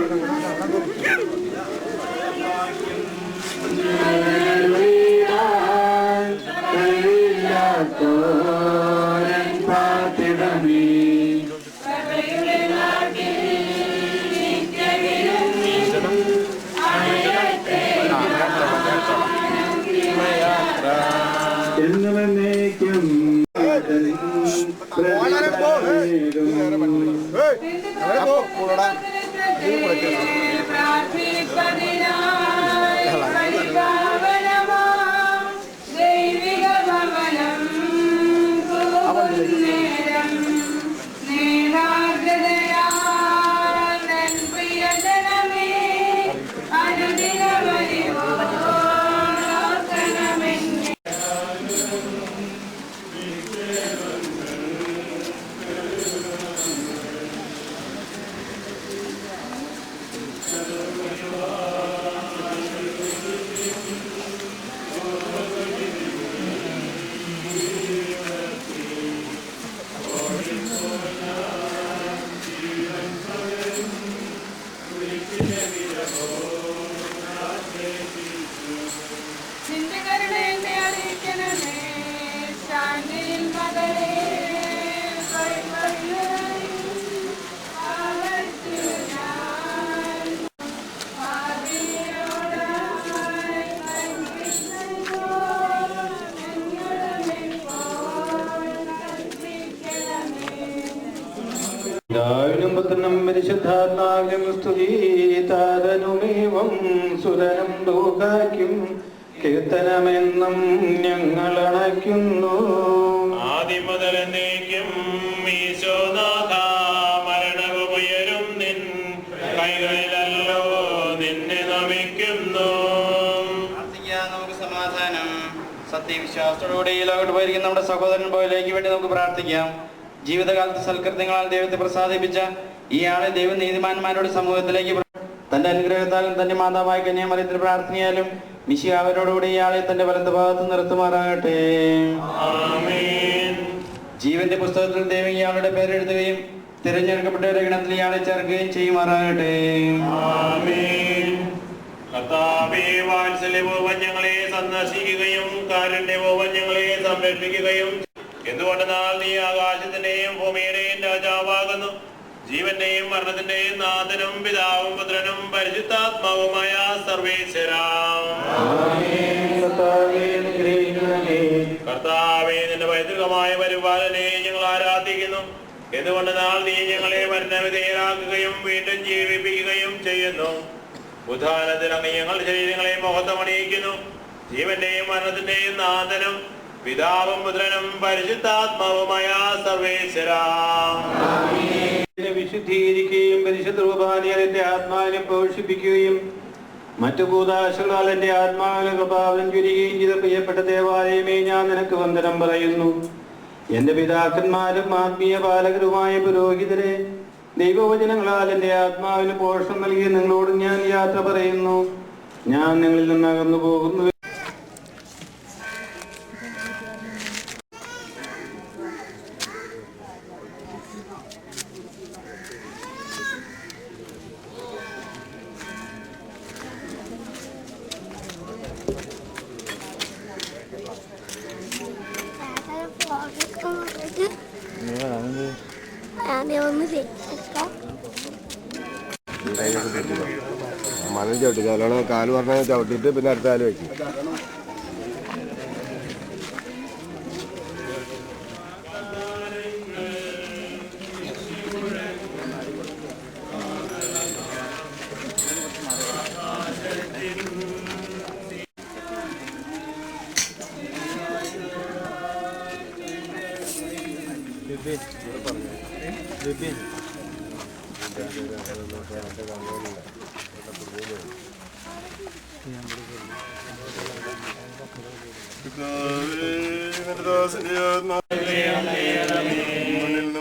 എന്നേക്കും പ്രാർത്ഥിപ്പതിനായി പരിപാവനമാം ദൈവിക ഭവനം നേരം സ്നേഹാഗ്രതയാൽ തൻ പ്രിയജനമേ അനുദിനമരിവോർക്കണമെന്നെ. നിന്റെ കരുണ എന്നെ അറിയിക്കണമേ. ശാന്തിയിൽ മകളെ വഴിവഴിയായി ആവർത്തിച്ചു ഞാൻ. പാപിയോടായി കൽപ്പിച്ചപ്പോൾ ഞങ്ങളുമെപ്പോൾ കൽപ്പിക്കണമേ. പിതാവിനും പുത്രനും പരിശുദ്ധാത്മാവിനും സ്തുതി. താതനുമേവം സുരനും ദൂഹാക്കും കീർത്തനമെന്നും ഞങ്ങൾ അണയ്ക്കുന്നു. ആദ്യം മുതൽ എന്നേക്കും ഈശോനാഥ മരണവുമുയരും നിൻ കൈകളിലല്ലോ നിന്നെ നമിക്കുന്നു. പ്രാർത്ഥിക്കാം, നമുക്ക് സമാധാനം. സത്യവിശ്വാസത്തോടുകൂടി ഈ ലോകത്ത് പോയിരിക്കുന്ന നമ്മുടെ സഹോദരൻ പോയിലേക്ക് വേണ്ടി നമുക്ക് പ്രാർത്ഥിക്കാം. ജീവിതകാലത്ത് സൽകൃത്യങ്ങളാൽ ദൈവത്തെ പ്രസാദിപ്പിച്ച ഇയാളെ ദൈവം നീതിമാന്മാരുടെ സമൂഹത്തിലേക്ക് തന്റെ അനുഗ്രഹത്താലും തന്റെ മാതാവായ കന്യാമറിയത്തിന്റെ പ്രാർത്ഥനയാലും മിശിഹ അവരോടുകൂടി ഇയാളെ തന്റെ വലത്ത് ഭാഗത്ത് നിർത്തുമാറാകട്ടെ. ജീവന്റെ പുസ്തകത്തിൽ ദൈവം ഇയാളുടെ പേരെഴുതുകയും തിരഞ്ഞെടുക്കപ്പെട്ടവരുടെ ഗണത്തിൽ ഇയാളെ ചേർക്കുകയും ചെയ്യുമാറാകട്ടെ. കർത്താവേ, വാത്സല്യപൂർവ്വം ഞങ്ങളെ സന്ദർശിക്കുകയും കാരുണ്യപൂർവ്വം ഞങ്ങളെ സംരക്ഷിക്കുകയും എന്തുകൊണ്ടെന്നാൽ നീ ആകാശത്തിന്റെയും ഭൂമിയുടെയും രാജാവാകുന്നു. ജീവന്റെയും മരണത്തിന്റെയും നാഥനും പിതാവും പുത്രനും പരിശുദ്ധാത്മാവുമായ സർവേശ്വരാ. കർത്താവേ, നിന്റെ പൈതൃകമായ പരിപാലനയെ ഞങ്ങൾ ആരാധിക്കുന്നു. എന്തുകൊണ്ടെന്നാൽ നീ ഞങ്ങളെ മരണവിധേയരാക്കുകയും വീണ്ടും ജീവിപ്പിക്കുകയും ചെയ്യുന്നു. ഉദ്ധാനത്തിൽ അങ്ങ് ഞങ്ങളുടെ ശരീരങ്ങളെ മഹത്വമണിയിക്കുന്നു. ജീവന്റെയും മരണത്തിന്റെയും നാഥനും പിതാവും പുത്രനും പരിശുദ്ധാത്മാവുമായ സർവേശ്വരാ. വിശുദ്ധീകരിക്കുകയും പരിശുദ്ധ കുർബാനയാൽ എന്റെ ആത്മാവിനെ പോഷിപ്പിക്കുകയും മറ്റു കൂദാശകളാൽ എന്റെ ആത്മാവിനെ കൃപാവനം ചുരുകയും ചെയ്ത പ്രിയപ്പെട്ട ദേവാലയമേ, ഞാൻ നിനക്ക് വന്ദനം പറയുന്നു. എന്റെ പിതാക്കന്മാരും ആത്മീയ പാലകരുമായ പുരോഹിതരെ, ദൈവവചനങ്ങളാൽ എന്റെ ആത്മാവിന് പോഷണം നൽകിയ നിങ്ങളോട് ഞാൻ യാത്ര പറയുന്നു. ഞാൻ നിങ്ങളിൽ നിന്ന് അകന്നു പോകുന്നു. മണ്ണിൽ ചവിട്ടിക്കുക, അല്ലോണം കാല് പറഞ്ഞാൽ ചവിട്ടിയിട്ട് പിന്നെ അടുത്ത കാല് വയ്ക്കും.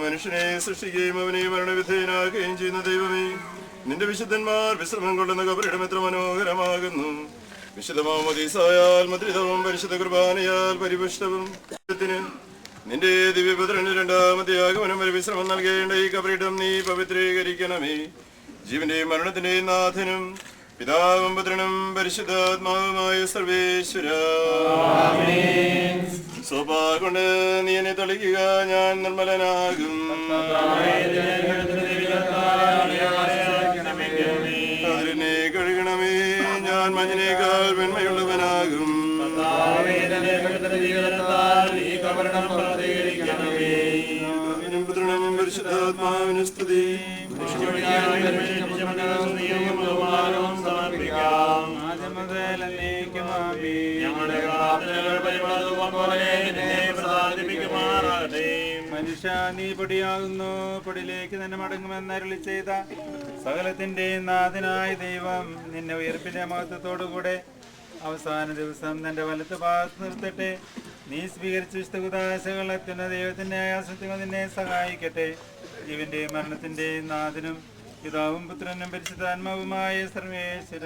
മനുഷ്യനെ സൃഷ്ടിക്കുകയും അവനെ മരണവിധേയനാക്കുകയും ചെയ്യുന്ന ദൈവമേ, നിന്റെ വിശുദ്ധന്മാർ വിശ്രമം കൊള്ളുന്ന കബറിടം എത്ര മനോഹരമാകുന്നു. വിശുദ്ധമാമോദീസായാൽ മുദ്രിതവും പരിശുദ്ധ കുർബാനയാൽ പരിപുഷ്ടവും നിന്റെ ദിവ്യപുത്രന് രണ്ടാമത്തെ ആഗമനം വരെ വിശ്രമം നൽകേണ്ട ഈ കബറിടം നീ പവിത്രീകരിക്കണമേ. ജീവന്റെയും മരണത്തിന്റെയും നാഥനും പിതാവും പുത്രനും പരിശുദ്ധാത്മാവുമായ സർവേശ്വരാ. സോപാ കൊണ്ട് നീ എന്നെ തളിക്കുക, ഞാൻ നിർമ്മലനാകും. അതിനെ കഴുകണമേ, ഞാൻ മഞ്ഞിനേക്കാൾ വെണ്മയുള്ളവനാകും. പുത്രനും പരിശുദ്ധാത്മാവിന് സ്തുതി. നീ പൊടിയാകുന്നു, പൊടിയിലേക്ക് തന്നെ മടങ്ങുമെന്നരുളി ചെയ്ത സകലത്തിന്റെയും നാഥനായ ദൈവം നിന്നെ ഉയർപ്പിന്റെ മഹത്വത്തോടുകൂടെ അവസാന ദിവസം നിന്റെ വലത്ത് ഭാഗത്ത് നിർത്തട്ടെ. നീ സ്വീകരിച്ച വിശുദ്ധകുദാശകൾ എത്തുന്ന ദൈവത്തിന്റെ ആശ്രയങ്ങൾ നിന്നെ സഹായിക്കട്ടെ. ജീവന്റെയും മരണത്തിന്റെയും നാഥനും പിതാവും പുത്രനും പരിശുദ്ധാത്മാവുമായ സർവേശ്വര.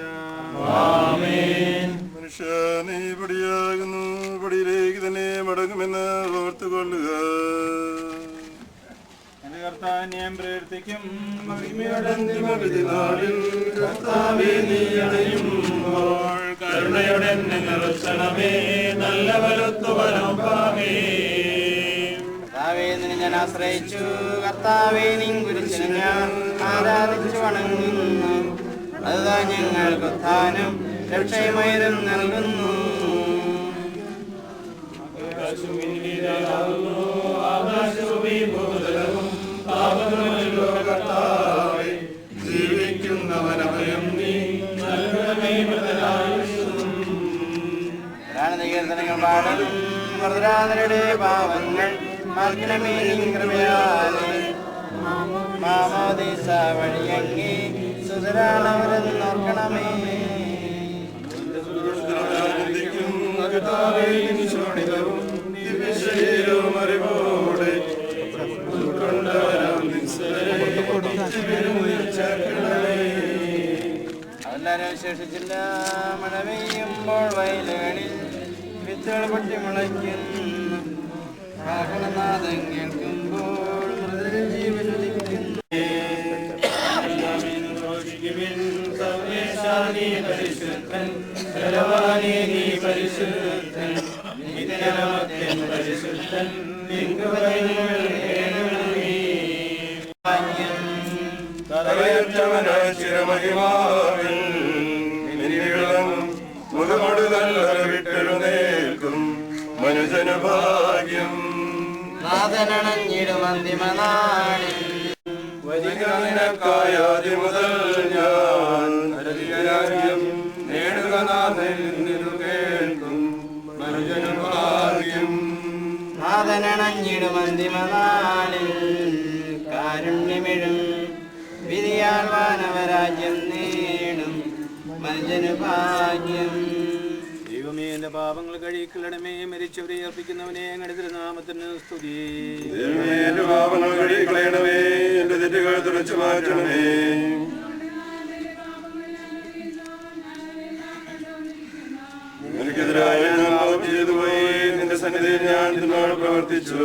മനുഷ്യ നീ പൊടിയാകുന്നു, പൊടിയിലേക്ക് തന്നെ മടങ്ങുമെന്ന് ഓർത്തുകൊള്ളുക. എന്റെ കർത്താവിനെ ഞാൻ പ്രവർത്തിക്കും. കരുണയുടെ നിർത്തണമേ നല്ല വലുത്തുവനോപാമേ. കർത്താവേ നിന്നെ ഞാൻ ആശ്രയിച്ചു, കർത്താവേ നിൻ കുരിശിനെ ഞാൻ ആരാധിച്ചു വണങ്ങുന്നു. അതുതാ ഞങ്ങൾക്ക് ഉത്ഥാനം രക്ഷയുമയരും നൽകുന്നു. ജീവിക്കുന്നവനഭയം നീ കീർത്തനങ്ങൾ പാടും മൃതരാധരുടെ പാവങ്ങൾ മാർഗിനമേ കൃപയാലേ മാമോദീസ വഴിയങ്ങി സുതരാണവരെന്നോർക്കണമേ. അവരെല്ലാരും ശേഷിച്ചില്ല. മഴ പെയ്യുമ്പോൾ വയലുകളിൽ വിത്തുകൾ പൊട്ടി മുളയ്ക്കുന്നു. കാഹളനാദം കേൾക്കുമ്പോൾ മൃതരിൽ ജീവൻ ഉദിക്കുന്നു. വിട്ടെഴുന്നേൽക്കും മനുജനു ഭാഗ്യം. നാഥനണഞ്ഞിടും അന്തിമനാളിൽ നിനക്കായാതി മുതൽ ഞാൻ രാജ്യം നേടുക. നാഥൻ നിന്നു കേൾക്കും മനുജനു ഭാഗ്യം. നാഥനണഞ്ഞിടും അന്തിമനാളിൽ കാരുണ്യമിഴും വിധിയാൽ വാനവരാജ്യം നേടും മനുജനു ഭാഗ്യം. ദൈവമേ എന്റെ പാപങ്ങൾ കഴിക്കണമേ, മരിച്ചവരെ അർപ്പിക്കുന്നവനെ അങ്ങയുടെ തിരുനാമത്തിന് സ്തുതി. ദൈവമേ എന്റെ പാപങ്ങൾ കഴുകിക്കളയണമേ, എന്റെ തെറ്റുകൾ തുടച്ചു മാറ്റണമേ. നിനക്കെതിരായി ഞാൻ പാപം ചെയ്തു പോയി, നിന്റെ സന്നിധിയിൽ ഞാൻ തിന്മകൾ പ്രവർത്തിച്ചു.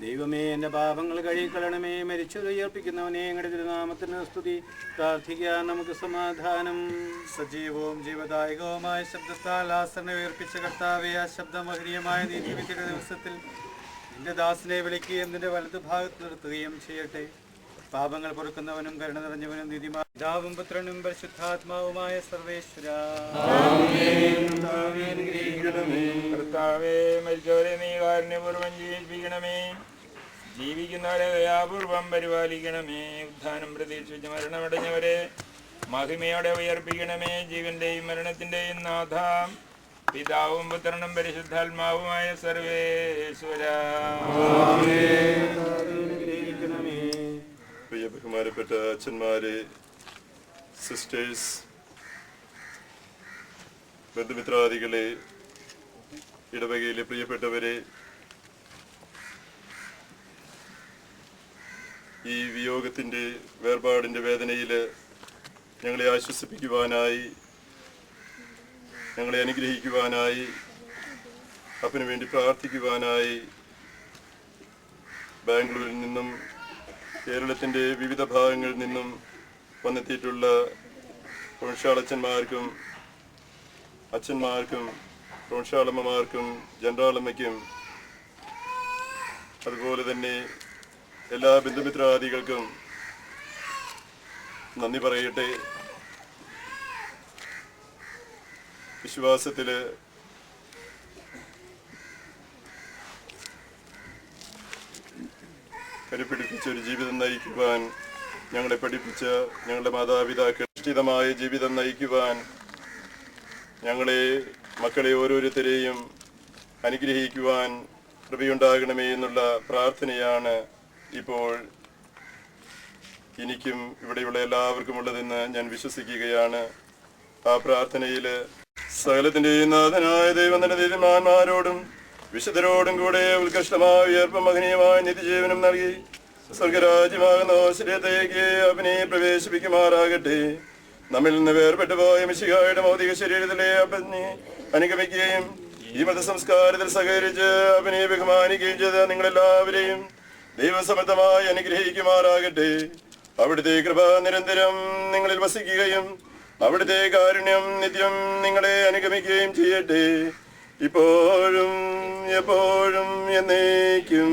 ദൈവമേ എന്റെ പാപങ്ങൾ കഴിക്കളണമേ, മരിച്ചവരെ ഉയർപ്പിക്കുന്നവനെ അങ്ങയുടെ തിരുനാമത്തിന് സ്തുതി. പ്രാർത്ഥിക്കാൻ നമുക്ക് സമാധാനം. സജീവവും ജീവദായകവുമായ ശബ്ദത്താൽ ആസനെ ഉയർപ്പിച്ച കർത്താവെ, ആ ശബ്ദമഹനീയമായ നീതിവിധിയുടെ ദിവസത്തിൽ നിന്റെ ദാസനെ വിളിക്കുകയും നിന്റെ വലതു ഭാഗത്ത് നിർത്തുകയും ചെയ്യട്ടെ. പാപങ്ങൾ പൊറുക്കുന്നവനും കരുണ നിറഞ്ഞവനും നീതിമാൻ പിതാവും പുത്രനും പരിശുദ്ധാത്മാവുമായ സർവേശ്വര. കർത്താവേ, മരിച്ചവരെ നീ കാരുണ്യപൂർവ്വം ജീവിപ്പിക്കണമേ, ജീവിക്കുന്നവരെ ദയാപൂർവം പരിപാലിക്കണമേ. ഉദ്ധാനം പ്രതീക്ഷിച്ച് മരണമടഞ്ഞവരെ മഹിമയോടെ ഉയർപ്പിക്കണമേ. ജീവന്റെയും മരണത്തിന്റെയും നാഥ, പിതാവും പുത്രനും പരിശുദ്ധാത്മാവുമായ സർവേശ്വര. പ്രിയ ബഹുമാനപ്പെട്ട അച്ഛന്മാരെ, സിസ്റ്റേഴ്സ്, ബന്ധുമിത്രാദികളെ, ഇടവകയിലെ പ്രിയപ്പെട്ടവരെ, ഈ വിയോഗത്തിൻ്റെ വേർപാടിൻ്റെ വേദനയിൽ ഞങ്ങളെ ആശ്വസിപ്പിക്കുവാനായി, ഞങ്ങളെ അനുഗ്രഹിക്കുവാനായി, അപ്പന് വേണ്ടി പ്രാർത്ഥിക്കുവാനായി ബാംഗ്ലൂരിൽ നിന്നും കേരളത്തിൻ്റെ വിവിധ ഭാഗങ്ങളിൽ നിന്നും വന്നെത്തിയിട്ടുള്ള പ്രൊൺഷാളച്ചന്മാർക്കും അച്ഛന്മാർക്കും പ്രൊൺഷാളമ്മമാർക്കും ജനറാളമ്മയ്ക്കും അതുപോലെ തന്നെ എല്ലാ ബന്ധുമിത്രാദികൾക്കും നന്ദി പറയട്ടെ. വിശ്വാസത്തിൽ കരുപിടിപ്പിച്ച ഒരു ജീവിതം നയിക്കുവാൻ ഞങ്ങളെ പഠിപ്പിച്ച് ഞങ്ങളുടെ മാതാപിതാക്കൾ നിശ്ചിതമായ ജീവിതം നയിക്കുവാൻ ഞങ്ങളെ മക്കളെ ഓരോരുത്തരെയും അനുഗ്രഹിക്കുവാൻ കൃപയുണ്ടാകണമേ എന്നുള്ള പ്രാർത്ഥനയാണ് ഇപ്പോൾ എനിക്കും ഇവിടെയുള്ള എല്ലാവർക്കും ഉള്ളതെന്ന് ഞാൻ വിശ്വസിക്കുകയാണ്. ആ പ്രാർത്ഥനയിൽ സകലത്തിന്റെയും നാഥനായ ദൈവം തന്റെ നീതിമാന്മാരോടും വിശുദ്ധരോടും കൂടെ ഉത്കൃഷ്ടമായ ഉയർപ്പും മഹനീയമായ നിത്യജീവനം നൽകി സ്വർഗരാജ്യമാകുന്ന ഓശ്രയത്തേക്ക് അവനെ പ്രവേശിപ്പിക്കുമാറാകട്ടെ. നമ്മിൽ നിന്ന് വേർപെട്ടു പോയ മിശിഹായുടെ ഭൗതിക ശരീരത്തിലെ അവനെ അനുഗമിക്കുകയും ഈ മതസംസ്കാരത്തിൽ സഹകരിച്ച് അവനെ ബഹുമാനിക്കുകയും ചെയ്ത നിങ്ങളെല്ലാവരെയും ദൈവസമർത്ഥമായി അനുഗ്രഹിക്കുമാറാകട്ടെ. അവിടുത്തെ കൃപ നിരന്തരം നിങ്ങളിൽ വസിക്കുകയും അവിടുത്തെ കാരുണ്യം നിത്യം നിങ്ങളെ അനുഗമിക്കുകയും ചെയ്യട്ടെ, ഇപ്പോഴും എപ്പോഴും എന്നേക്കും.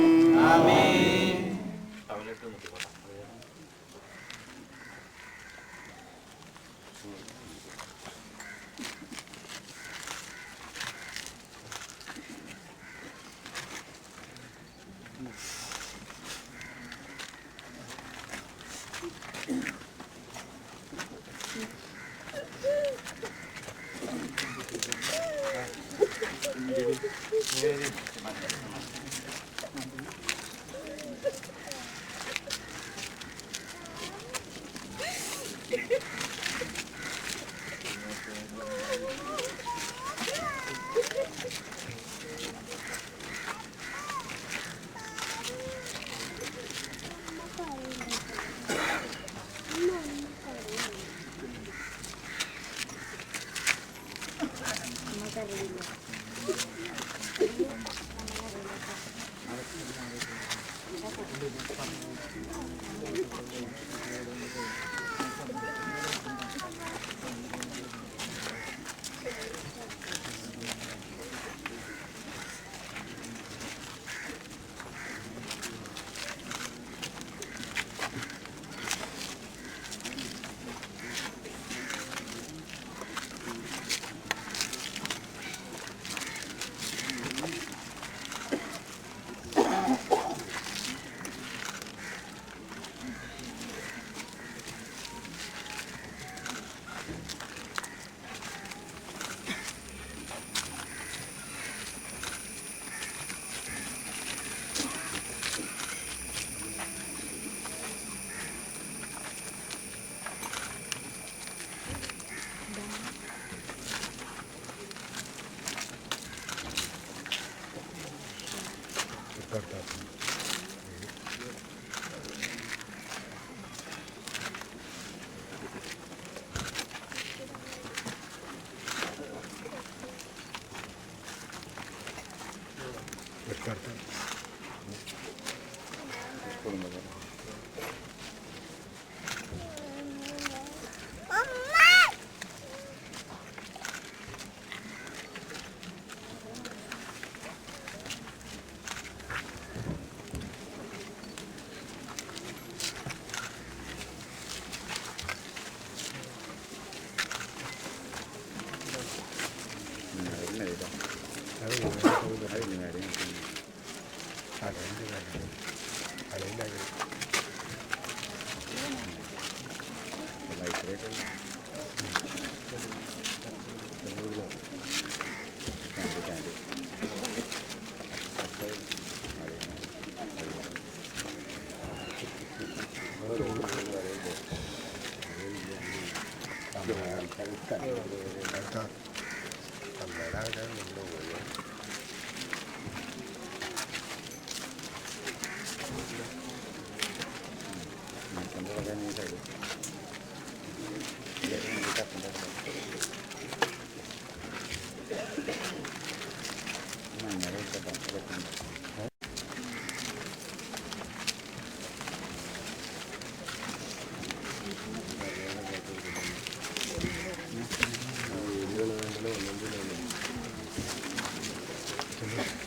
Thank you.